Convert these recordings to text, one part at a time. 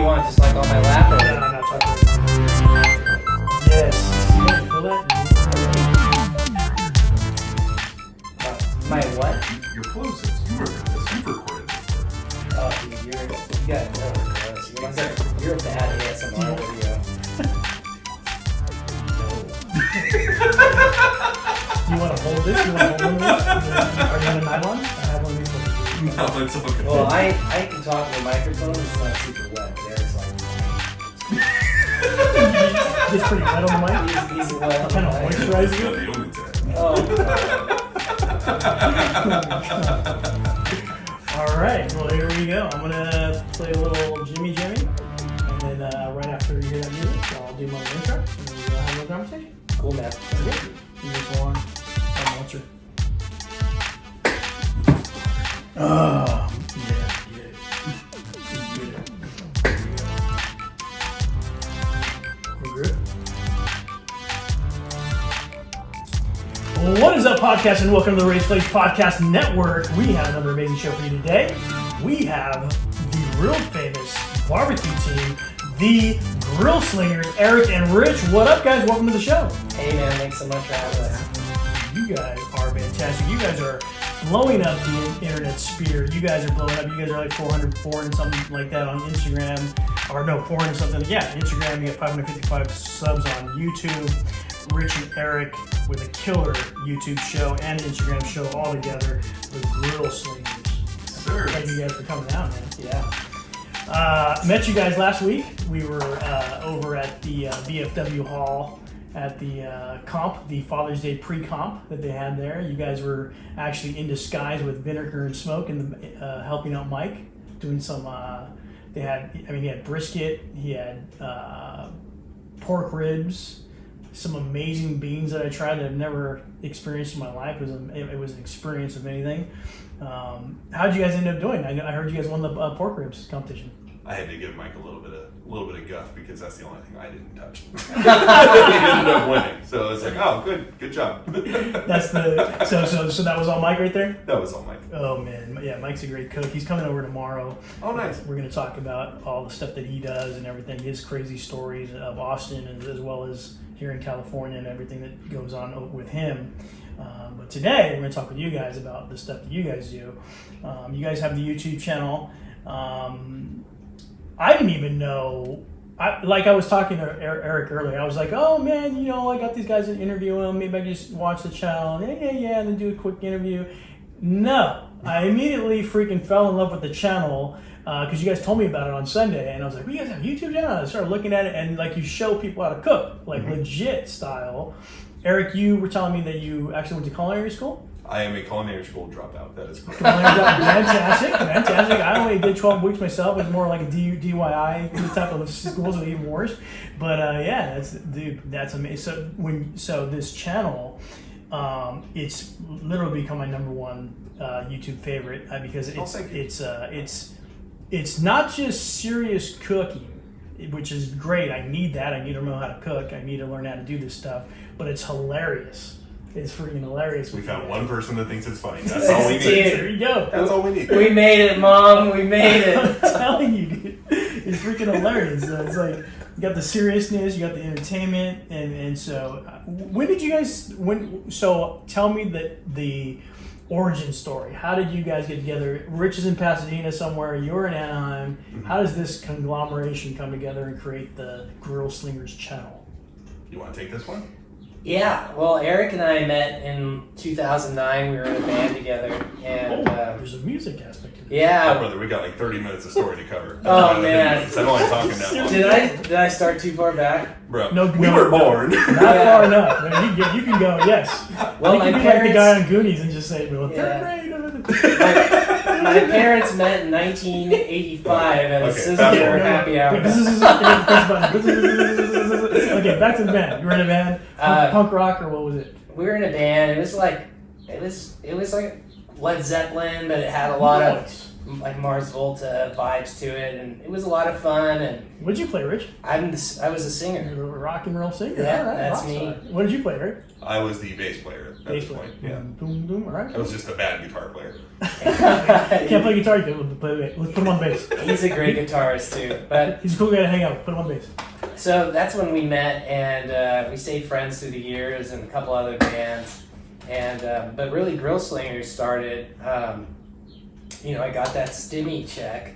you want? Just like on my lap? Or? No, I'm not talking about Yes. You feel that? My what? Your closes. You've recorded before. Oh, dude, you're a bad ASMR video. Do you want to hold this? You want to hold this? Are you going to have one? I have one of these. No, it's okay. Well, I can talk to the microphone. It's not super wet. There's like... It's pretty wet on the mic. He's wet. Kind of moisturize No, it. the only tag. Oh. Alright, well here we go. I'm going to play a little Jimmy, and then right after you hear that music, I'll do my intro, and then we'll have a little conversation. Cool, man. That's it. You just one. Monster. Oh, yeah, get it. We're good. What is up, podcast, and welcome to the Grillslingers Podcast Network. We have another amazing show for you today. We have the real famous barbecue team, the Grillslingers, Eric and Rich. What up, guys? Welcome to the show. Hey, man. Thanks so much for having us. You guys are fantastic. You guys are blowing up the internet sphere. You guys are blowing up. You guys are like 400 and something like that on Instagram. Or no, 400 something. Yeah, Instagram. You got 555 subs on YouTube. Rich and Eric with a killer YouTube show and Instagram show all together. The Grillslingers. Sir. Thank you guys for coming out, man. Yeah. Met you guys last week. We were over at the VFW Hall at the comp, the Father's Day pre-comp that they had there. You guys were actually in disguise with vinegar and smoke and helping out Mike, doing some. He had brisket. He had pork ribs, some amazing beans that I tried that I've never experienced in my life. It was an experience of anything. How'd you guys end up doing? I heard you guys won the pork ribs competition. I had to give Mike a little bit of guff because that's the only thing I didn't touch. He ended up winning, so I was like, "Oh, good job." That's so that was all Mike right there. That was all Mike. Oh man, yeah, Mike's a great cook. He's coming over tomorrow. Oh, nice. We're going to talk about all the stuff that he does and everything, his crazy stories of Austin, and as well as here in California and everything that goes on with him. But today we're going to talk with you guys about the stuff that you guys do. You guys have the YouTube channel. I didn't even know. I was talking to Eric earlier. I was like, "Oh man, I got these guys to interview them. Maybe I just watch the channel, yeah, and then do a quick interview." No, I immediately freaking fell in love with the channel because you guys told me about it on Sunday, and I was like, "You guys have a YouTube channel?" I started looking at it, and like you show people how to cook, like legit style. Eric, you were telling me that you actually went to culinary school. I am a culinary school dropout. That is correct. Fantastic. I only did 12 weeks myself. It was more like a DIY type of schools, or even worse. But yeah, that's amazing. So this channel, it's literally become my number one YouTube favorite because it's not just serious cooking, which is great. I need that. I need to know how to cook. I need to learn how to do this stuff. But it's hilarious. It's freaking hilarious. We found one person that thinks it's funny. That's all we need. There you go. That's all we need. We made it, Mom. We made it. I'm telling you, dude. It's freaking hilarious. It's like you got the seriousness, you got the entertainment, and so when did you guys? So tell me the origin story. How did you guys get together? Rich is in Pasadena somewhere. You're in Anaheim. Mm-hmm. How does this conglomeration come together and create the Grillslingers channel? You want to take this one? Yeah, well, Eric and I met in 2009. We were in a band together, and there's a music aspect to this. Yeah, brother, we got like 30 minutes of story to cover. Oh man, I don't like talking that long. Did I start too far back? Bro, we were born. Not far enough. You can go. Yes. Well, you can be like the guy on Goonies and just say, "Well, third grade." My parents met in 1985 at a Sizzler happy hour. Okay, back to the band. You were in a band, punk rock, or what was it? We were in a band. It It was like Led Zeppelin, but it had a lot of like Mars Volta vibes to it, and it was a lot of fun. And what'd you play, Rich? I was a singer. You're a rock and roll singer. Yeah, all right, that's rock me. star. What did you play, Rick? I was the bass player at this point. Yeah. Boom, boom, all right. I was just a bad guitar player. Can't play guitar, you can play bass. Let's put him on bass. He's a great guitarist too, but He's a cool guy to hang out with. Put him on bass. so that's when we met, and we stayed friends through the years, and a couple other bands, and but really Grillslingers started. I got that stimmy check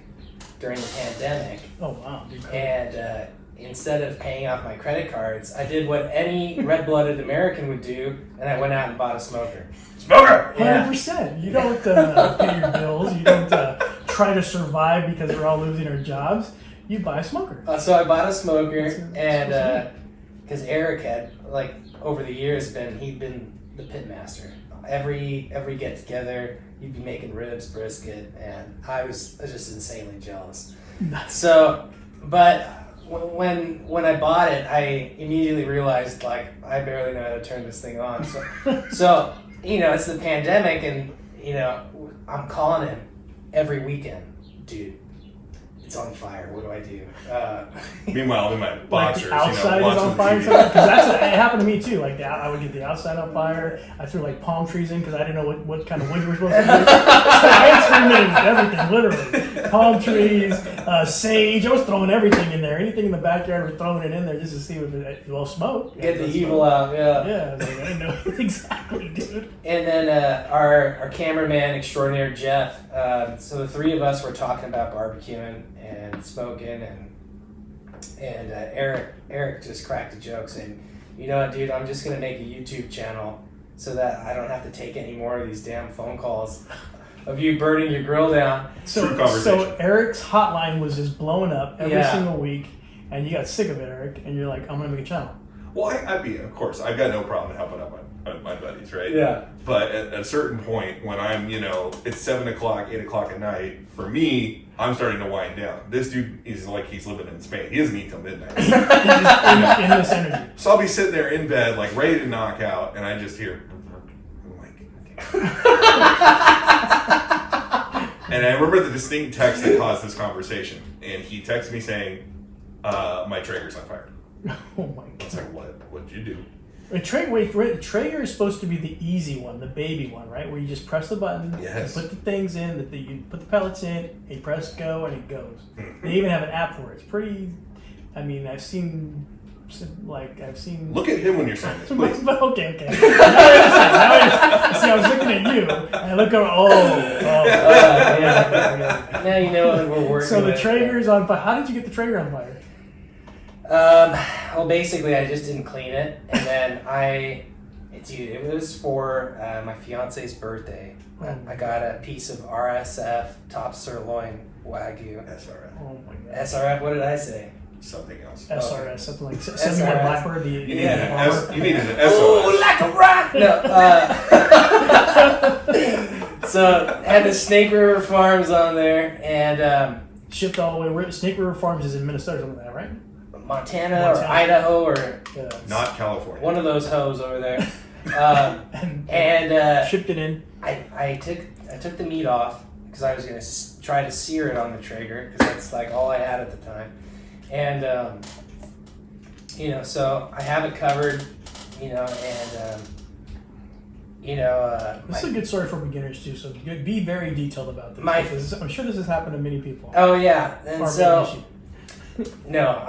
during the pandemic, Oh, wow. Dude. and instead of paying off my credit cards, I did what any red-blooded American would do, and I went out and bought a smoker. Smoker! Yeah. 100%. You don't pay your bills. You don't try to survive because we're all losing our jobs. You buy a smoker. So I bought a smoker, That's and because Eric had, like, over the years he'd been the pit master. Every get together, he'd be making ribs, brisket, and I was just insanely jealous. So, but when I bought it, I immediately realized, like, I barely know how to turn this thing on. So it's the pandemic, and I'm calling him every weekend, dude. It's on fire. What do I do? Meanwhile, in my Like boxers, the outside is watching on fire, TV. because it happened to me too. Like I would get the outside on fire. I threw like palm trees in because I didn't know what kind of wood you were supposed to do. I experimented with everything, literally. Palm trees, sage. I was throwing everything in there. Anything in the backyard, we're throwing it in there just to see if it will smoke. Get the evil out. Yeah. Yeah, I was like, I didn't know exactly, dude. And then our cameraman extraordinaire Jeff. So the three of us were talking about barbecuing and smoking, and Eric just cracked a joke saying, "You know what, dude? I'm just gonna make a YouTube channel so that I don't have to take any more of these damn phone calls of you burning your grill down." True conversation. So Eric's hotline was just blowing up every Yeah. single week, and you got sick of it, Eric, and you're like, I'm gonna make a channel. Well, of course, I've got no problem helping out my buddies, right? Yeah. But at a certain point, when I'm, it's 7 o'clock, 8 o'clock at night, for me, I'm starting to wind down. This dude is like he's living in Spain. He doesn't eat till midnight. He's just in this energy. So I'll be sitting there in bed, like ready to knock out, and I just hear, I'm like, and I remember the distinct text that caused this conversation. And he texted me saying, my Traeger's on fire. Oh my I was god. like, what'd you do? Traeger is supposed to be the easy one, the baby one, right? Where you just press the button, Yes. you put the things in, you put the pellets in, you press go, and it goes. Mm-hmm. They even have an app for it. It's pretty. I mean, I've seen. Look at him when you're saying this, please. Okay. See, I was looking at you, and I look over. Yeah. Now you know what we're working So the with. Traeger's on fire. How did you get the Traeger on fire? Well, basically, I just didn't clean it, and then it was for my fiance's birthday. I got a piece of RSF top sirloin Wagyu. SRF. Oh my god. SRF, what did I say? Something else. SRS, something like SRS. 71 Blackbird. You need Yeah. you need an SOS. Oh, like a rock! No. So, had the Snake River Farms on there, and Shipped all the way. Snake River Farms is in Minnesota, something like that, right? Montana or Idaho or Yeah. Not California. one of those hoes over there. And shipped it in. I took the meat off because I was gonna try to sear it on the Traeger because that's like all I had at the time, and so I have it covered, and This is a good story for beginners too. So be very detailed about this. My- because I'm sure this has happened to many people. oh yeah, and Or so. maybe No,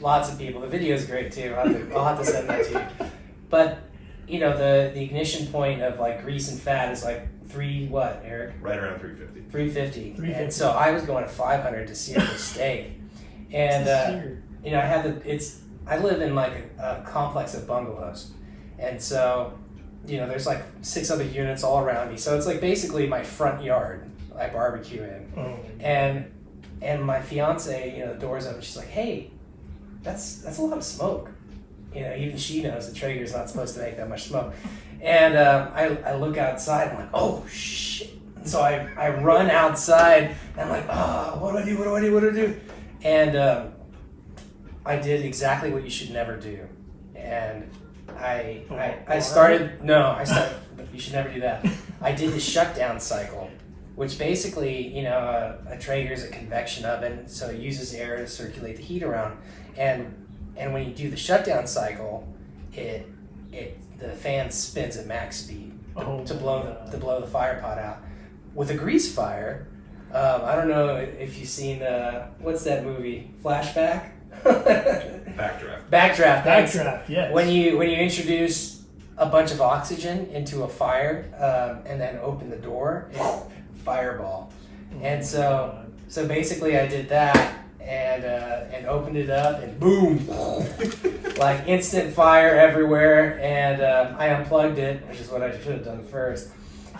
lots of people. The video is great too. I'll have to send that to you. But the ignition point of like grease and fat is like Eric? Right around 350. 350. 350. And so I was going to 500 to sear the steak. And I live in like a complex of bungalows, and so there's like 6 other units all around me. So it's like basically my front yard. I barbecue in, Oh my God. and my fiance, the door's open. She's like, "Hey, that's a lot of smoke." Even she knows the Traeger's not supposed to make that much smoke. And I look outside. I'm like, "Oh shit!" And so I run outside. And I'm like, "Oh, what do I do? What do I do? What do I do?" And I did exactly what you should never do. And I started You should never do that. I did the shutdown cycle, which basically, a Traeger is a convection oven, so it uses air to circulate the heat around. And when you do the shutdown cycle, the fan spins at max speed to blow the fire pot out. With a grease fire, I don't know if you've seen what's that movie? Flashback? Backdraft, yes. When you introduce a bunch of oxygen into a fire and then open the door, fireball. And so basically I did that and opened it up and boom, like instant fire everywhere. And I unplugged it, which is what I should have done first.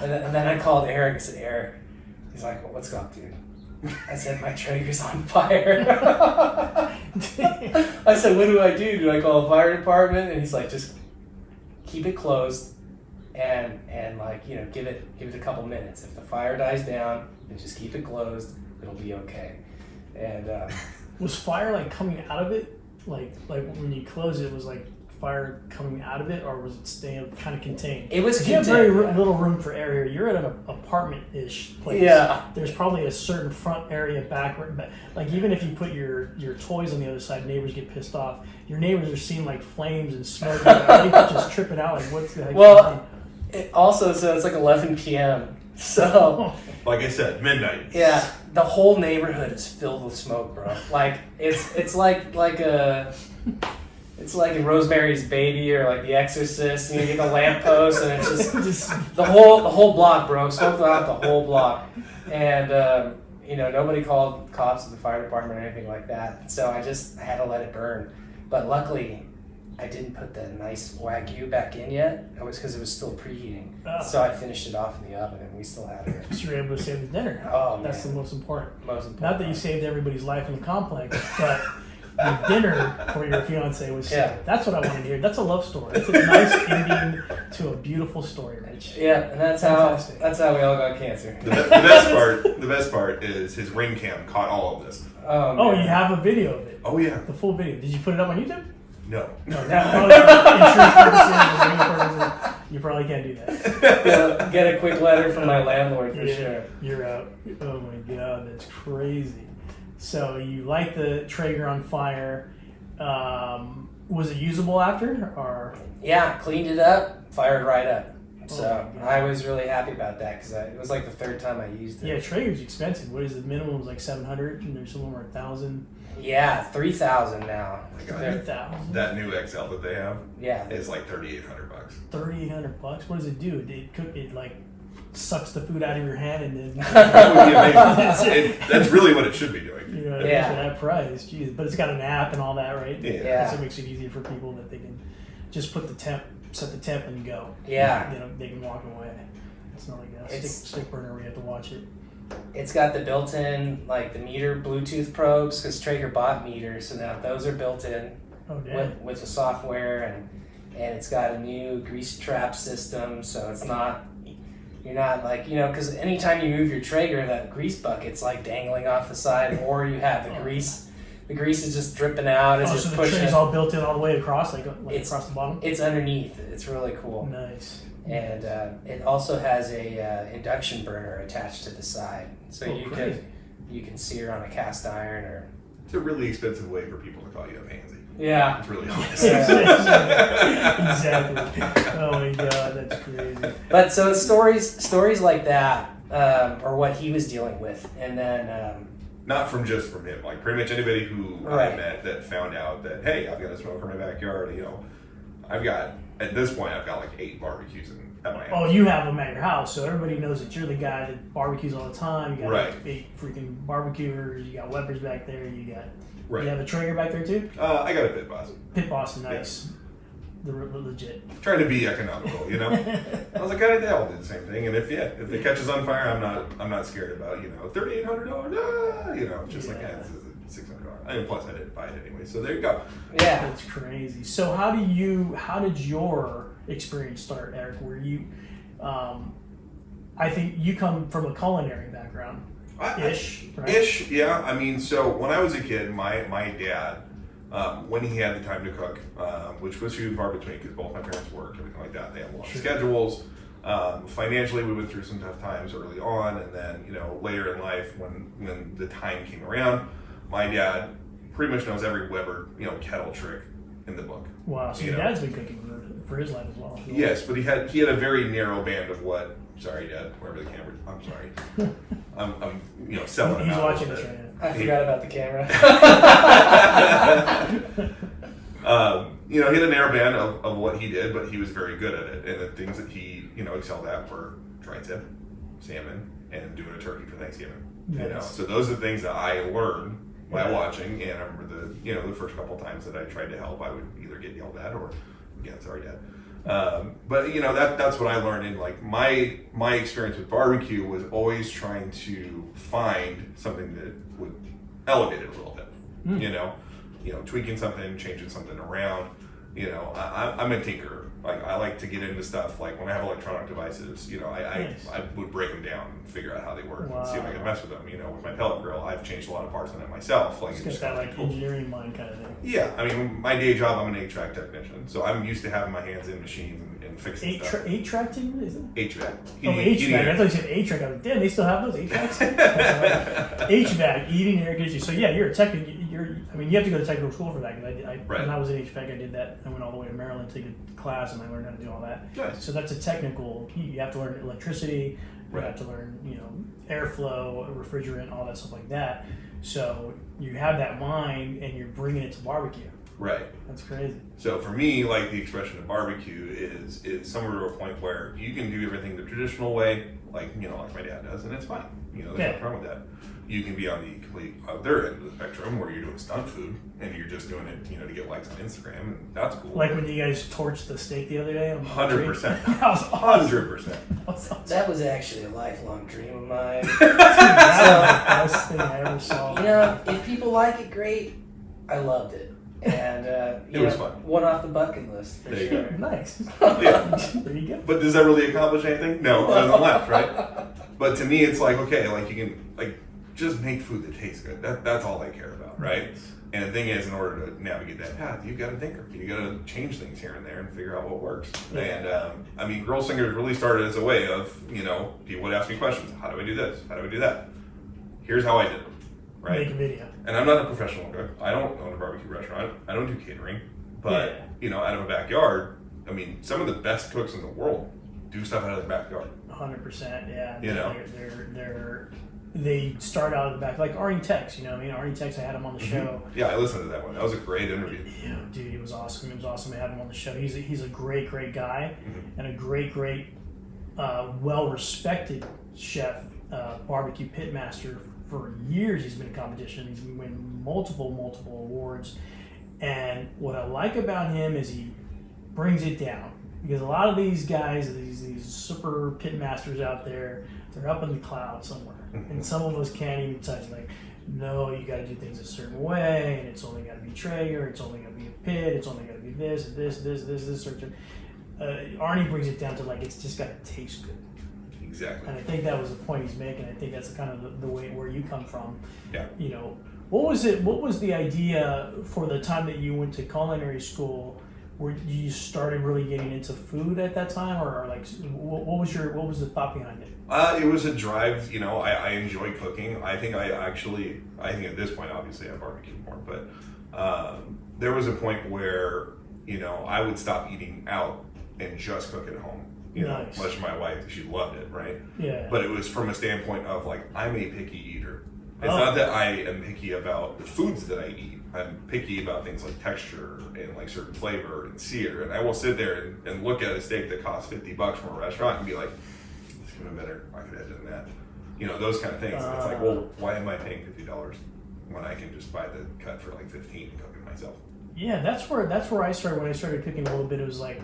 And then I called Eric and said, Eric, he's like, well, what's up, dude? I said, my Traeger's on fire. I said, what do I do? Do I call the fire department? And he's like, just keep it closed and give it a couple minutes. If the fire dies down, then just keep it closed. It'll be okay. And was fire like coming out of it? Like when you close it, was like fire coming out of it, or was it staying kind of contained? It was contained. You have very little room for air here. You're at an apartment-ish place. Yeah. There's probably a certain front area backward, but like even if you put your toys on the other side, neighbors get pissed off. Your neighbors are seeing like flames and smoke. They just tripping out. Like what's the heck? Well, it also so it's like 11 p.m. So like I said, midnight. Yeah, the whole neighborhood is filled with smoke, bro. Like it's like in Rosemary's Baby or like The Exorcist. You get the lamppost and it's just the whole block, bro. Smoke out the whole block, and nobody called cops or the fire department or anything like that. So I had to let it burn. But luckily, I didn't put the nice Wagyu back in yet. It was because it was still preheating. Oh. So I finished it off in the oven, and we still had it. So you were able to save the dinner. Oh, that's man. the most important. Not that you saved everybody's life in the complex, but the dinner for your fiance was saved. Yeah. That's what I wanted to hear. That's a love story. It's a nice ending to a beautiful story, Rich. Yeah, and that's how we all got cancer. The best part is his ring cam caught all of this. Oh, you have a video of it. Oh yeah, the full video. Did you put it up on YouTube? No. You probably can't do that. Yeah, get a quick letter from my landlord for sure. You're out. Oh my god, that's crazy. So you light the Traeger on fire. Was it usable after? Or yeah, cleaned it up, fired right up. So I was really happy about that because it was like the third time I used it. Yeah, Traeger's expensive. What is the minimum? Is like $700, and there's some more 1,000. Yeah, 3,000 now. 3,000. That new XL that they have, yeah, is like $3,800. $3,800. What does it do? It like sucks the food out of your hand and then. That would be amazing. That's really what it should be doing. Yeah, for that price, jeez. But it's got an app and all that, right? Yeah. So it makes it easier for people that they can just set the temp and go. Yeah. They can walk away. It's not like a stick burner where you have to watch it. It's got the built-in, like the meter Bluetooth probes, because Traeger bought meters, so now those are built in with the software, and it's got a new grease trap system, so it's not, you're not like, because anytime you move your Traeger, that grease bucket's like dangling off the side, or you have the grease. The grease is just dripping out. It's just so the pushing. tray's all built in all the way across, like across the bottom? It's underneath. It's really cool. Nice. And it also has a induction burner attached to the side, so you can sear on a cast iron or. It's a really expensive way for people to call you a pansy. Yeah, it's really honest. Exactly. Oh my god, that's crazy. But so stories like that are what he was dealing with, and then. Not from him, like pretty much anybody who I met that found out that, hey, I've got a smoker in my backyard. At this point, I've got like 8 barbecues at my house. Oh, you have them at your house, so everybody knows that you're the guy that barbecues all the time. You got right. 8 freaking barbecuers. You got weapons back there. You got. Right. You have a Traeger back there too. I got a pit boss. Pit boss, nice. Yeah. The legit. Trying to be economical, I was like, I'll do the same thing. And if it catches on fire, I'm not scared about $3,800. Just like it's $600. And plus, I didn't buy it anyway. So there you go. Yeah, that's crazy. So how did your experience start, Eric? Were you? I think you come from a culinary background. Ish, right? Ish, yeah. I mean, so when I was a kid, my dad. When he had the time to cook, which was few and far between because both my parents worked, everything like that. They had long schedules. Financially, we went through some tough times early on, and then later in life, when the time came around, my dad pretty much knows every Weber kettle trick in the book. Wow, so your dad's been cooking for his life as well. Yes, but he had a very narrow band of what. Sorry, Dad. Wherever the camera. I'm sorry. I'm selling him He's out. watching this right now. I forgot about the camera. He had a narrow band of what he did, but he was very good at it. And the things that he excelled at were tri-tip, salmon, and doing a turkey for Thanksgiving. Nice. So those are the things that I learned by watching. And I remember the first couple times that I tried to help, I would either get yelled at or, again, sorry, Dad. But that's what I learned in like my experience with barbecue was always trying to find something that would elevate it a little bit. Tweaking something, changing something around. I'm a tinkerer. Like I like to get into stuff. Like when I have electronic devices, I would break them down and figure out how they work and see if I can mess with them. With my pellet grill, I've changed a lot of parts on it myself. Like it's got that engineering mind kind of thing. Yeah, I mean, my day job, I'm an 8-track technician, so I'm used to having my hands in machines and fixing stuff. 8-track team, is it? HVAC. HVAC. I thought you said 8-track. I was like, damn, they still have those 8-tracks? HVAC, heating and air conditioning. So yeah, you're a technical. You have to go to technical school for that. When I was in HVAC, I did that. I went all the way to Maryland to take a class, and I learned how to do all that. Nice. So that's a technical. You have to learn electricity. You have to learn, airflow, refrigerant, all that stuff like that. So you have that mind, and you're bringing it to barbecue. Right. That's crazy. So for me, like the expression of barbecue is somewhere to a point where you can do everything the traditional way, like my dad does, and it's fine. There's nothing wrong with that. You can be on the complete other end of the spectrum where you're doing stunt food and you're just doing it, to get likes on Instagram, and that's cool. Like when you guys torched the steak the other day. 100%. That was awesome. 100%. That was actually a lifelong dream of mine. Dude, that was the best thing I ever saw. If people like it, great. I loved it. And it was fun. One off the bucket list for There you sure. go. Nice. Yeah. There you go. But does that really accomplish anything? No, other than left, right? But to me, it's like, okay, like you can just make food that tastes good. That's all I care about, right? And the thing is, in order to navigate that path, you've got to tinker. You got to change things here and there and figure out what works. Yeah. And Grillslingers really started as a way of, people would ask me questions. How do I do this? How do I do that? Here's how I did it, right? Make a video. And I'm not a professional cook. I don't own a barbecue restaurant. I don't do catering. But, out of a backyard, some of the best cooks in the world do stuff out of their backyard. 100%, yeah. They start out of the back, like Arnie Tex, Arnie Tex, I had him on the show. Yeah, I listened to that one. That was a great interview. Yeah, dude, it was awesome. It was awesome to have him on the show. He's a great guy, and a great, well-respected chef, barbecue pit master. For years, he's been in competition. He's been winning multiple awards. And what I like about him is he brings it down. Because a lot of these guys, these super pit masters out there, they're up in the clouds somewhere. And some of us can't even touch. Like, no, you got to do things a certain way, and it's only got to be Traeger, it's only got to be a pit, it's only got to be this. Arnie brings it down to like it's just got to taste good. Exactly. And I think that was the point he's making. I think that's kind of the way where you come from. Yeah. What was it? What was the idea for the time that you went to culinary school? Where you started really getting into food at that time, or like what was the thought behind it? It was a drive. I enjoy cooking. I think at this point, obviously, I barbecue more, but there was a point where I would stop eating out and just cook at home. Nice. Much to my wife, she loved it, right? Yeah. But it was from a standpoint of like, I'm a picky eater. It's not that I am picky about the foods that I eat. I'm picky about things like texture and like certain flavor and sear. And I will sit there and look at a steak that costs $50 from a restaurant and be like, this could have been better. I could have done that. Those kind of things. And it's like, well, why am I paying $50 when I can just buy the cut for like $15 and cook it myself? Yeah, that's where I started. When I started cooking a little bit, it was like,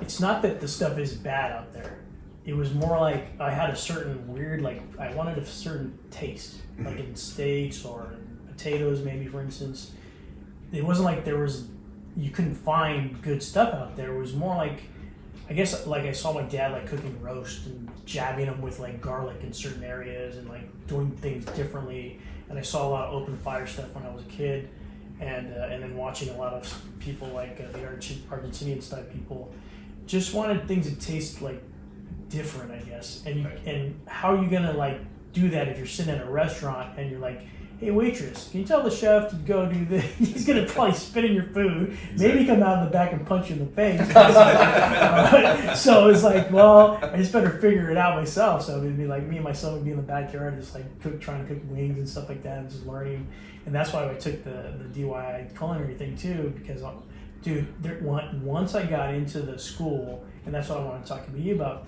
it's not that the stuff is bad out there. It was more like I had a certain weird, like I wanted a certain taste, like in steaks or in potatoes, maybe for instance. It wasn't like you couldn't find good stuff out there. It was more like, I guess, like I saw my dad like cooking roast and jabbing them with like garlic in certain areas and like doing things differently. And I saw a lot of open fire stuff when I was a kid, and then watching a lot of people like the Argentinian style people. Just wanted things to taste like different, I guess. And Right. and how are you gonna like do that if you're sitting at a restaurant and you're like, hey waitress, can you tell the chef to go do this? He's gonna probably spit in your food, maybe come out in the back and punch you in the face. So it's like, well, I just better figure it out myself. So it'd be like me and my son would be in the backyard just like trying to cook wings and stuff like that, and just learning. And that's why I took the DIY culinary thing too, because dude, once I got into the school, and that's what I want to talk to you about.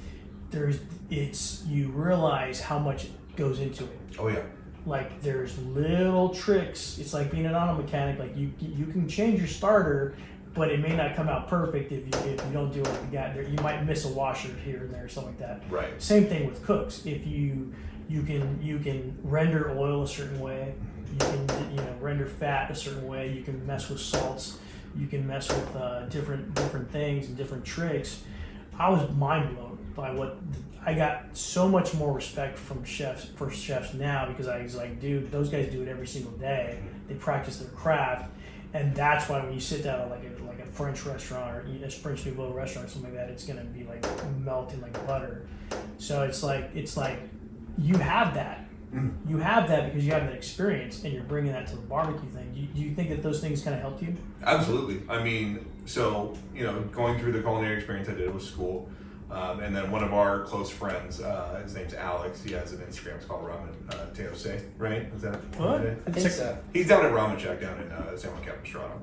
You realize how much goes into it. Oh yeah. Like there's little tricks. It's like being an auto mechanic. Like you can change your starter, but it may not come out perfect if you don't do it like the guy there. You might miss a washer here and there or something like that. Right. Same thing with cooks. If you can render oil a certain way, you can render fat a certain way. You can mess with salts. You can mess with different things and different tricks. I was mind blown by what I got. So much more respect from chefs now, because I was like, dude, those guys do it every single day. They practice their craft, and that's why when you sit down at like a French restaurant or eat a French Nouveau restaurant or something like that, it's gonna be like melting like butter. So it's like you have that. You have that because you have that experience, and you're bringing that to the barbecue thing. Do you think that those things kind of helped you? Absolutely. I mean, so, going through the culinary experience I did with school, and then one of our close friends, his name's Alex. He has an Instagram. It's called Ramen Teose, right? Is that What? I think so. He's down at Ramen Shack down in San Juan Capistrano.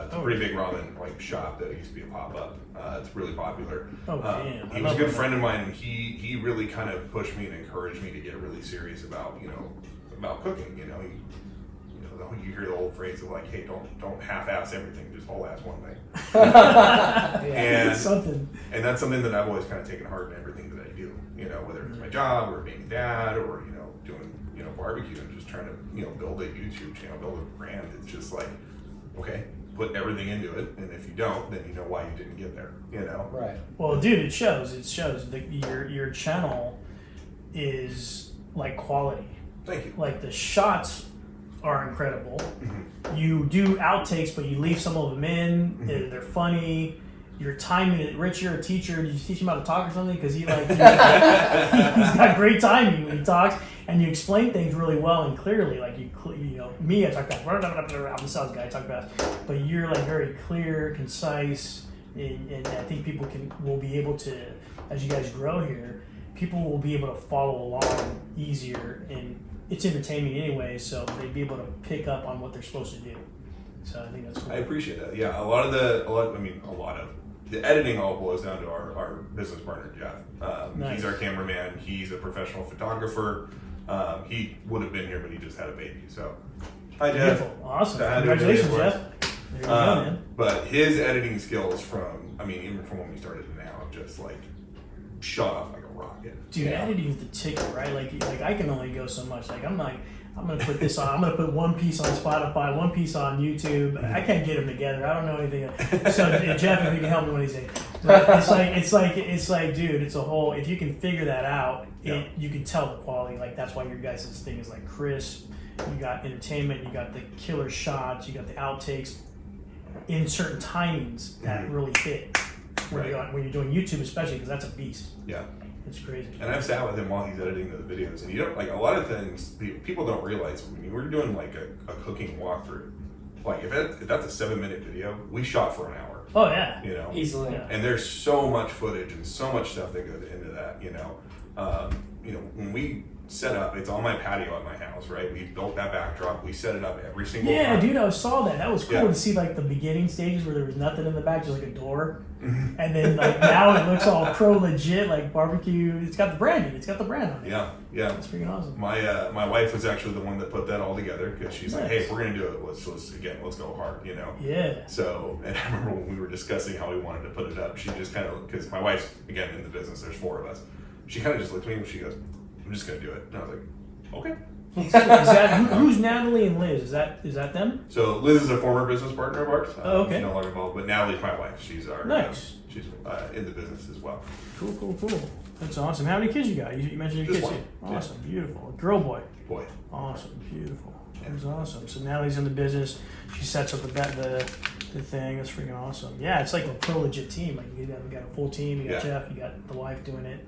It's a pretty big ramen shop that used to be a pop up. It's really popular. Oh damn! He was a good friend of mine, and he really kind of pushed me and encouraged me to get really serious about cooking. You hear the old phrase of like, hey, don't half-ass everything, just whole-ass one thing. And that's something that I've always kind of taken heart in everything that I do. Whether it's my job or being a dad or doing barbecue and just trying to build a YouTube channel, build a brand. It's just like, okay, put everything into it, and if you don't, then you know why you didn't get there. Right. Well, dude, it shows. Your channel is like quality. Thank you. Like the shots are incredible. Mm-hmm. You do outtakes, but you leave some of them in. Mm-hmm. They're funny. You're timing it. Rich, you're a teacher. Did you teach him how to talk or something? Because he's got great timing when he talks, and you explain things really well and clearly. Like me, I talk fast. I'm the sales guy. I talk fast, but you're like very clear, concise, and I think people will be able to, as you guys grow here, people will be able to follow along easier, and it's entertaining anyway, so they'd be able to pick up on what they're supposed to do. So I think that's cool. I appreciate that. Yeah, a lot of the editing all boils down to our business partner Jeff. Nice. He's our cameraman. He's a professional photographer. He would have been here, but he just had a baby. So, hi Jeff. Beautiful, awesome. So Congratulations, Jeff. There you go, man. But his editing skills even from when we started to now, just like shot off like a rocket. Dude, editing's the ticket, right? Like I can only go so much. Like I'm gonna put this on. I'm gonna put one piece on Spotify, one piece on YouTube. I can't get them together. I don't know anything. So Jeff, if you can help me when he's saying, it's like, dude, it's a whole. If you can figure that out, you can tell the quality. Like that's why your guys' thing is like crisp. You got entertainment. You got the killer shots. You got the outtakes in certain timings that really hit. When you're doing YouTube, especially because that's a beast. Yeah. It's crazy. And I've sat with him while he's editing the videos, and you don't like a lot of things people don't realize. When we're doing like a cooking walkthrough, like if that's a 7-minute video, we shot for an hour. Oh yeah, Easily. Yeah. And there's so much footage and so much stuff that goes into that. When we set up, it's on my patio at my house, right? We built that backdrop. We set it up every single time. Yeah, dude, I saw that. That was cool Yeah. to see like the beginning stages where there was nothing in the back, just like a door. And then like now it looks all pro legit, like barbecue. It's got the branding. It's got the brand on it. Yeah. That's freaking awesome. My wife was actually the one that put that all together because she's like, Nice. hey, if we're gonna do it, let's go hard, Yeah. So, and I remember when we were discussing how we wanted to put it up, she just kind of, because my wife's again in the business, there's 4 of us. She kind of just looked at me and she goes, I'm just gonna do it. And I was like, okay. Is that who's Natalie and Liz? Is that them? So Liz is a former business partner of ours. Oh, okay. She's no longer involved, but Natalie's my wife. She's our Nice. she's in the business as well. Cool. That's awesome. How many kids you got? You mentioned your Just kids. one. Too. Awesome, beautiful. A girl, boy. Boy. Awesome, beautiful. That's awesome. So Natalie's in the business. She sets up the thing. That's freaking awesome. Yeah, it's like a pro legit team. Like you got a full team. You got Jeff. You got the wife doing it.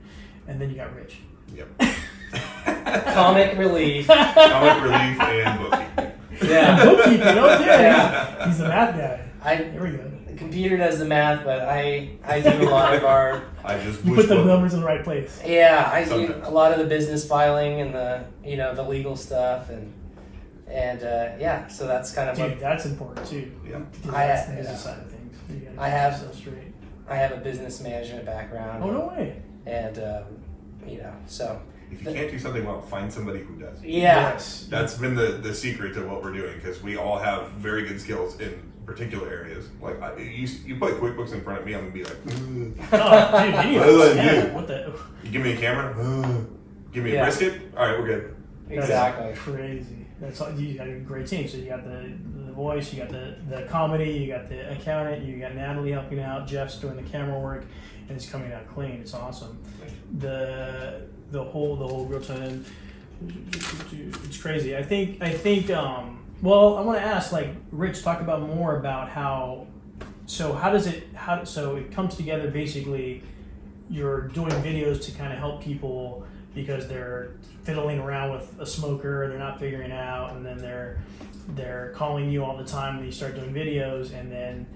and then you got Rich. Yep. Comic relief. Comic relief and bookkeeping. Yeah. Bookkeeping, oh yeah. Yeah. He's the math guy. Here we go. The computer does the math, but I do a lot of our. I just You put the numbers in the right place. Yeah, I do Sometimes. a lot of the business filing and the the legal stuff and yeah. So that's kind of Dude, that's important too. Yeah. Because I- that's the business yeah. side of things. You gotta I keep have- yourself straight. I have a business management background. Oh no way. And so If you can't do something well, find somebody who does. yeah. Yes. That's been the secret to what we're doing, because we all have very good skills in particular areas. Like you put QuickBooks in front of me, I'm gonna be like, Oh, dude, you What do I yeah, do? what the? you give me a camera, give me a Yeah. brisket. All right, we're good. Exactly. That's crazy. That's all, you got a great team. So you got the voice, you got the comedy, you got the accountant, you got Natalie helping out, Jeff's doing the camera work, and it's coming out clean. It's awesome. The whole real time. It's crazy. I think. Well, I want to ask, like, Rich, talk about more about how. So so it comes together. Basically, you're doing videos to kind of help people because they're fiddling around with a smoker, they're not figuring it out, and then they're calling you all the time when you start doing videos, and then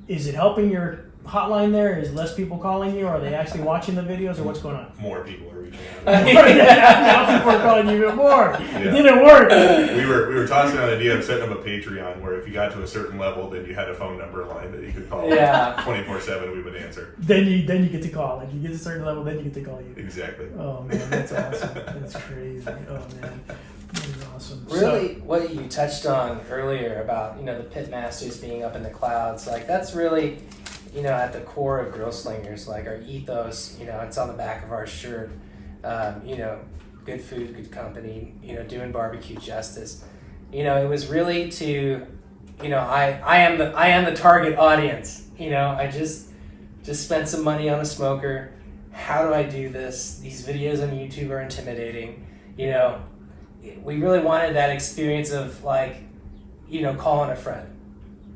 is it helping your hotline there? Is less people calling you? Are they actually watching the videos, or what's going on? More people are reaching out. Now people are calling you even more. It didn't work. We were tossing out an idea of setting up a Patreon where if you got to a certain level, then you had a phone number line that you could call. Yeah. 24/7, we would answer. Then you get to call. Like, you get to a certain level, then you get to call you. Exactly. Oh man, that's awesome. That's crazy. Oh man, that is awesome. Really, what you touched on earlier about the pit masters being up in the clouds, like that's really at the core of Grillslingers, like our ethos. It's on the back of our shirt. Good food, good company. Doing barbecue justice. It was really to, I am the target audience. I just spent some money on a smoker. How do I do this? These videos on YouTube are intimidating. We really wanted that experience of like, calling a friend.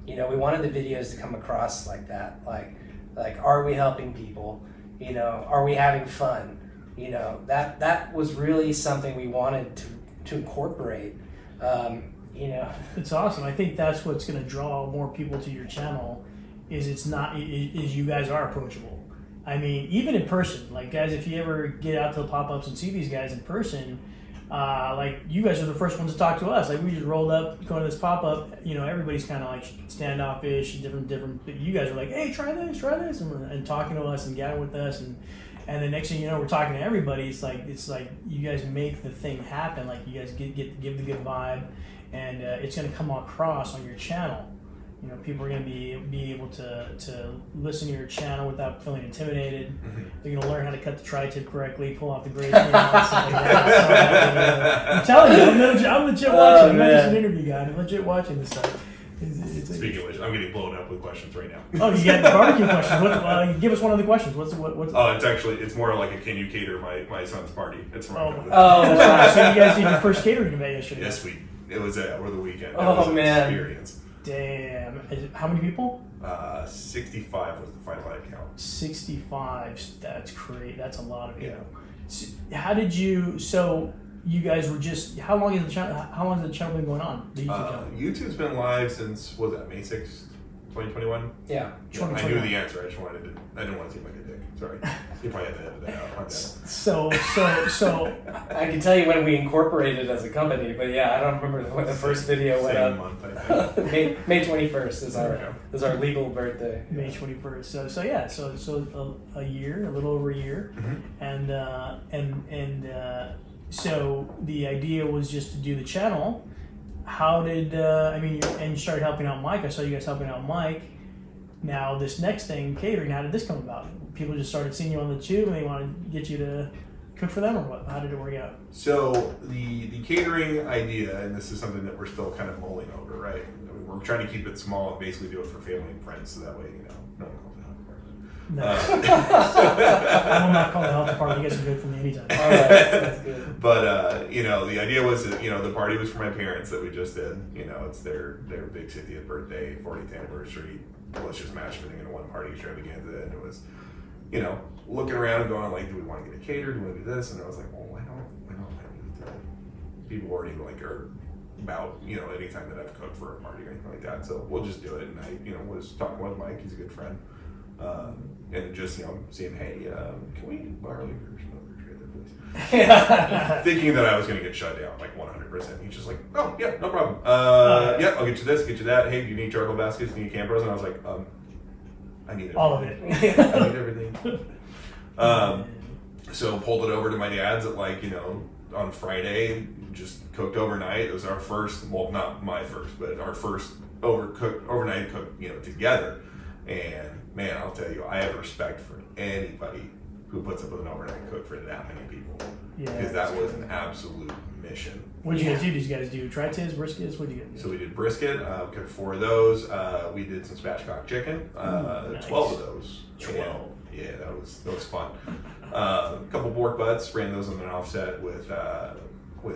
We wanted the videos to come across like that. Like, are we helping people? Are we having fun? That was really something we wanted to incorporate. It's awesome. I think that's what's going to draw more people to your channel. Is you guys are approachable. I mean, even in person. Like, guys, if you ever get out to the pop-ups and see these guys in person, like, you guys are the first ones to talk to us. Like, we just rolled up, going to this pop-up. Everybody's kind of like standoffish, different. But you guys are like, hey, try this, and talking to us and gathering with us, and the next thing you know, we're talking to everybody. It's like you guys make the thing happen. Like, you guys give the good vibe, and it's going to come across on your channel. People are going to be able to listen to your channel without feeling intimidated. Mm-hmm. They're going to learn how to cut the tri-tip correctly, pull off the grade stuff like that. I'm telling you, I'm legit watching. I'm not just an interview guy. I'm legit watching this stuff. Speaking of which, I'm getting blown up with questions right now. Oh, you got the barbecue questions. Give us one of the questions. What's? Oh, it's more like a can you cater my son's party? It's from So you guys did your first catering event yesterday? Yes, it was over the weekend. Oh, It was an man. experience. Damn. How many people? 65 was the final head count. 65. That's great. That's a lot of people. Yeah. So how did you? So you guys were just. How long has the channel? How long has the channel been going on? The YouTube channel. YouTube's been live since May 6th, 2021. Yeah. Yeah, I knew the answer. I didn't want to seem like a dick. Sorry. You probably had to edit that out. My bad. So I can tell you when we incorporated as a company, but yeah, I don't remember when the first video went Same up. month, I think. May 21st is our legal birthday. May 21st. So yeah. So a year, a little over a year, Mm-hmm. and so the idea was just to do the channel. How did and you started helping out Mike. I saw you guys helping out Mike. Now this next thing, catering. How did this come about? People just started seeing you on the tube and they wanted to get you to cook for them, or what? How did it work out? So the catering idea, and this is something that we're still kind of mulling over, right? I mean, we're trying to keep it small and basically do it for family and friends, so that way no one calls it out. No. I will not call the health department. You guys can do it for me anytime. All right, that's good. But the idea was that the party was for my parents that we just did. It's their big 60th birthday, 40th anniversary. Let's just mash everything into one party extravaganza, and it was you know, looking around and going like, do we want to get a caterer? Do we want to do this? And I was like, well, why don't do that? People already like are about, you know, anytime that I've cooked for a party or anything like that. So we'll just do it. And I, you know, was talking with Mike. He's a good friend. And just, you know, saying, hey, can we borrow your trailer, please? Thinking that I was going to get shut down, like 100%. He's just like, oh, yeah, no problem. Yeah, I'll get you this, get you that. Hey, do you need charcoal baskets? Do you need cameras? And I was like, I need everything. All of it. I need everything. So pulled it over to my dad's at like, you know, on Friday, just cooked overnight. It was our first, well, not my first, but our first overnight cook, you know, together. And man, I'll tell you, I have respect for anybody who puts up with an overnight cook for that many people. Yeah, because that was an absolute mission. What did you guys do? Did you guys do tri-tins, briskets? What did you guys do? So we did brisket, we cooked 4 of those. We did some spatchcock chicken, nice. 12 of those. 12. Yeah, that was fun. A couple pork butts, ran those on an offset with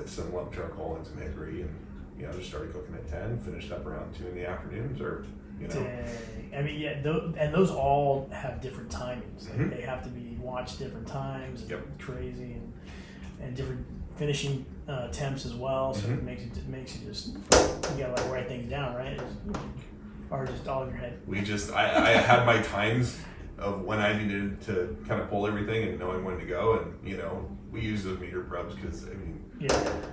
some lump charcoal and some hickory, and you know, just started cooking at 10, finished up around 2 in the afternoons, or you know. Dang. I mean, yeah, and those all have different timings. Like They have to be watched different times. And crazy, and different finishing temps as well. So it makes you just, you gotta like write things down, right? Or just all in your head. I had my times of when I needed to kind of pull everything and knowing when to go, and you know, we use those meter probes because I mean,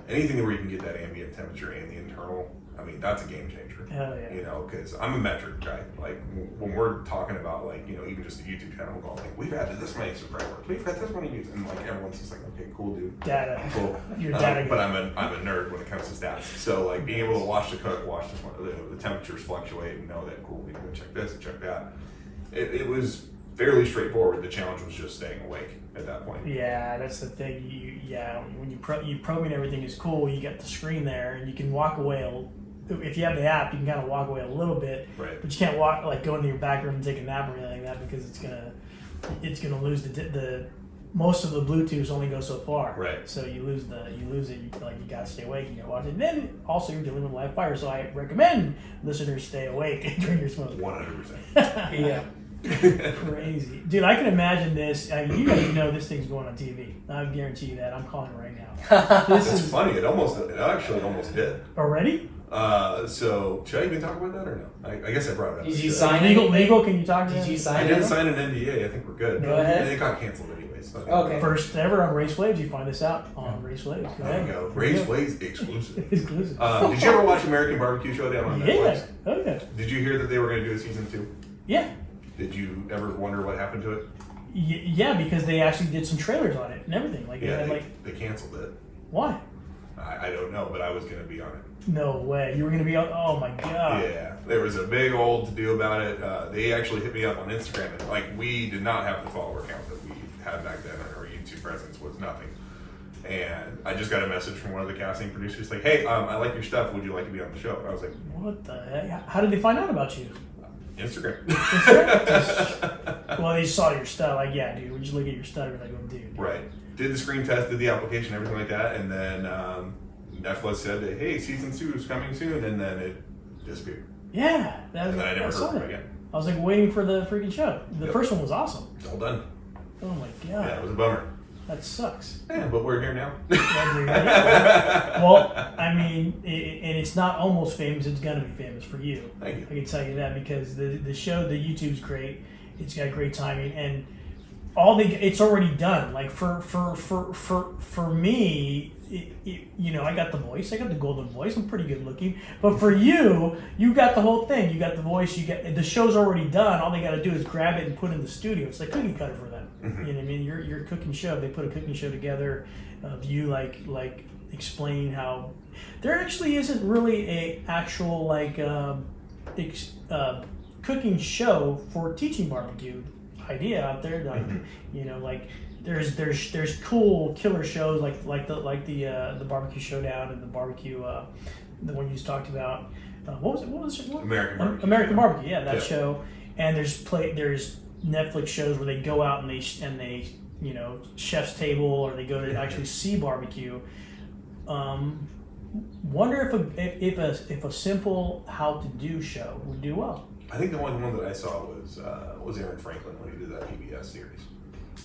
anything where you can get that ambient temperature and the internal, I mean, that's a game changer. Hell yeah. You know, because I'm a metric guy. Like when we're talking about like, you know, even just a YouTube channel, going like, we've added this many subscribers, we've got this many views, and like everyone's just like, okay, cool, dude. Data. Cool. You're data. But I'm a nerd when it comes to stats. So like being able to watch the cook, watch the temperatures fluctuate, and know that cool, we can go check this and check that. It was fairly straightforward. The challenge was just staying awake at that point. Yeah, that's the thing. When you probing everything is cool. You get the screen there, and you can walk away. If you have the app, you can kind of walk away a little bit, right? But you can't go into your back room and take a nap or anything like that because it's gonna lose the most of the Bluetooth only goes so far, right? So you lose it. You gotta stay awake. You gotta watch it. And then also you're dealing with live fire, so I recommend listeners stay awake during your smoke. 100%. Yeah. Crazy, dude. I can imagine this. I mean, you guys know this thing's going on TV. I guarantee you that. I'm calling it right now. This is funny. It actually almost did already. So should I even talk about that or no? I guess I brought it up. Did you sign legal? Can you talk? Did you sign? I didn't sign an NDA. I think we're good. Go ahead. And it got canceled anyways. So okay. First ever on Race Flaves. You find this out on Race Flaves. There you go. Race Flaves exclusive. Exclusive. Did you ever watch American Barbecue Showdown on Netflix? Yeah. Oh yeah. Did you hear that they were going to do a season 2? Yeah. Did you ever wonder what happened to it? Yeah, because they actually did some trailers on it and everything. They canceled it. Why? I don't know, but I was going to be on it. No way. You were going to be on? Oh my god. Yeah, there was a big old to-do about it. They actually hit me up on Instagram, and like we did not have the follower count that we had back then. Our YouTube presence was nothing. And I just got a message from one of the casting producers like, hey, I like your stuff. Would you like to be on the show? And I was like, what the heck? How did they find out about you? Instagram. Well, they saw your stuff. Like, yeah, dude. We just look at your stuff. You're like, oh, dude. Right. Did the screen test, did the application, everything like that, and then Netflix said, hey, season 2 is coming soon, and then it disappeared. Yeah. And then I never heard from it again. I was like waiting for the freaking show. The first one was awesome. It's all done. Oh my god. Yeah, it was a bummer. That sucks. Yeah, but we're here now. Well, I mean, and it's not almost famous, it's going to be famous for you. Thank you. I can tell you that because the show, the YouTube's great. It's got great timing, and it's already done. Like for me, you know, I got the voice, I got the golden voice. I'm pretty good looking, but for you got the whole thing. You got the voice. You got the show's already done. All they got to do is grab it and put it in the studio. It's like cookie cutter for them. Mm-hmm. You know what I mean? Your cooking show. They put a cooking show together of you like explaining how there actually isn't really a actual cooking show for teaching barbecue idea out there. Like, you know, like there's cool killer shows like the barbecue showdown and the barbecue the one you just talked about. What was it? American Barbecue. Yeah, that show. And there's Netflix shows where they go out and they you know, chef's table, or they go to actually see barbecue. Wonder if a simple how to do show would do well. I think the only one that I saw was Aaron Franklin when he did that PBS series.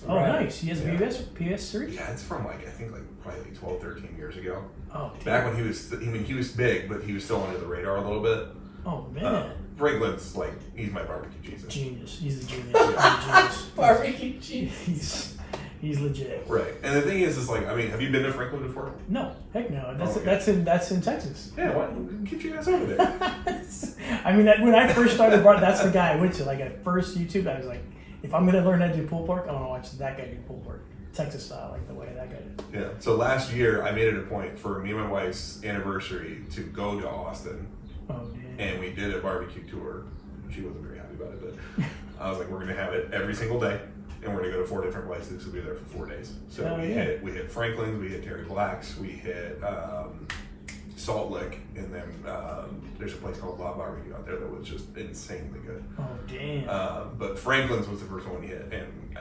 Oh, Right. nice. He has a Yeah. PBS series? Yeah, it's from like I think like probably like 12, 13 years ago. Oh, damn. Back when he was, he was big, but he was still under the radar a little bit. Oh, man. Franklin's like he's my barbecue Jesus. Genius. He's the genius. He's the genius. Barbecue cheese. He's legit. Right, and the thing is like, I mean, have you been to Franklin before? No, heck no. That's Okay. that's in Texas. Yeah, why get your ass over there? I mean, when I first started, that's the guy I went to. Like at first YouTube, I was like, if I'm gonna learn how to do pulled pork, I want to watch that guy do pulled pork, Texas style, like the way that guy did. Yeah. So last year, I made it a point for me and my wife's anniversary to go to Austin, Oh damn. and we did a barbecue tour. She wasn't very happy about it, but I was like, we're gonna have it every single day. And we're gonna go to 4 different places. We'll be there for 4 days. So Oh, we yeah. hit Franklin's, we hit Terry Black's, we hit Salt Lick, and then there's a place called La Barbecue out there that was just insanely good. Oh damn. But Franklin's was the first one we hit, and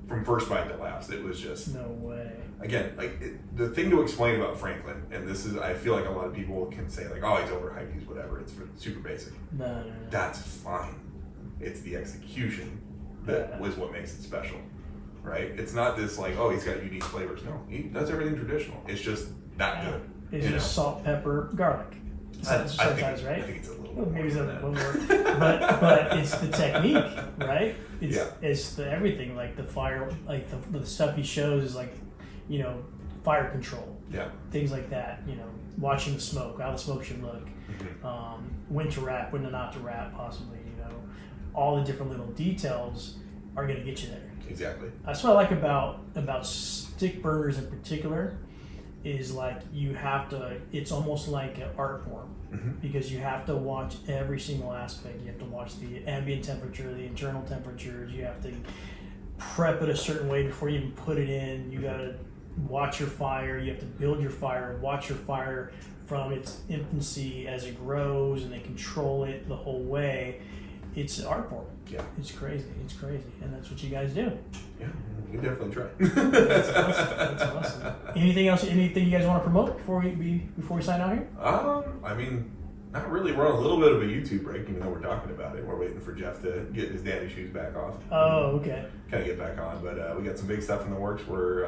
from first bite to last, it was just No way. again like the thing to explain about Franklin, and this is I feel like a lot of people can say like, oh, he's overhyped, he's whatever. It's super basic. No. That's fine. It's the execution that was what makes it special, right? It's not this like, oh, he's got unique flavors. No, he does everything traditional. It's just that good. It's you just know? salt, pepper, garlic. Sometimes, right? I think it's a little. Well, maybe it's more a than little that. more, but it's the technique, right? It's Yeah. it's the everything, like the fire, like the stuff he shows is like, you know, fire control, Yeah. things like that. You know, watching the smoke, how the smoke should look, when to wrap, when to not to wrap, possibly. You know, all the different little details are going to get you there. Exactly. That's what I like about stick burgers in particular. Is like you have to. It's almost like an art form because you have to watch every single aspect. You have to watch the ambient temperature, the internal temperatures. You have to prep it a certain way before you even put it in. You got to watch your fire. You have to build your fire. Watch your fire from its infancy as it grows, and they control it the whole way. It's an art form. Yeah. It's crazy. It's crazy, and that's what you guys do. Yeah. We definitely try. That's awesome. That's awesome. Anything else? Anything you guys want to promote before we sign out here? I mean, not really. We're on a little bit of a YouTube break, even though we're talking about it. We're waiting for Jeff to get his daddy shoes back off. Oh, okay. Kind of get back on, but we got some big stuff in the works. We're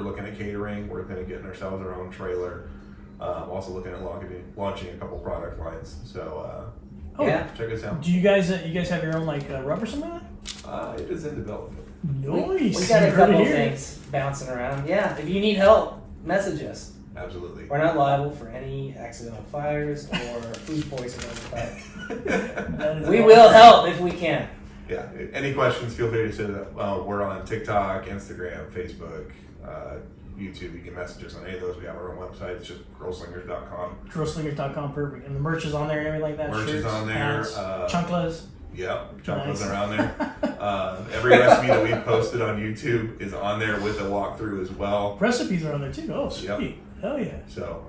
looking at catering. We're looking at getting ourselves our own trailer. Also looking at launching a couple product lines. So Yeah. check us out. Do you guys have your own like rub or something like that? It is in development. Nice. We got You a heard it couple here. things bouncing around. Yeah, if you need help, message us. Absolutely. We're not liable for any accidental fires or food poisoning. But That is we awesome. will help if we can. Yeah. Any questions? Feel free to say that. We're on TikTok, Instagram, Facebook, YouTube. You can message us on any of those. We have our own website. It's just grillslingers.com. Grillslingers.com, perfect. And the merch is on there and everything like that. Merch is Shirts, on there. hats, chunklas. Yep, chocolates Nice. are on there. Every recipe that we've posted on YouTube is on there with a walkthrough as well. Recipes are on there too. Oh, sweet. Yep. Hell yeah. So,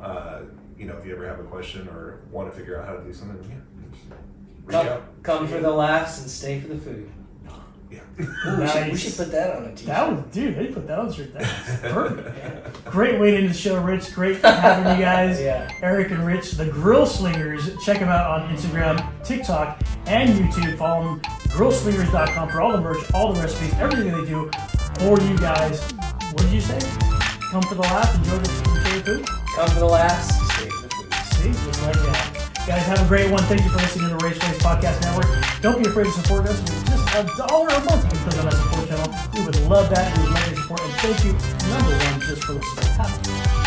if you ever have a question or want to figure out how to do something, just reach Come, out. come for the laughs and stay for the food. Yeah. Ooh, we Nice. should put that on a t-shirt. That was, dude, they put that on the shirt. That's perfect. Great way to end the show, Rich. Great having you guys. Yeah. Eric and Rich, the Grillslingers. Check them out on Instagram, TikTok, and YouTube. Follow them, grillslingers.com, for all the merch, all the recipes, everything they do for you guys. What did you say? Come for the laugh, enjoy the food. Come for the laughs, stay for the food. See, just like that. Guys, have a great one. Thank you for listening to the Race Place Podcast Network. Don't be afraid to support us with just $1 a month. You can click on that support channel. We would love that. We would love your support. And thank you, number one, just for listening.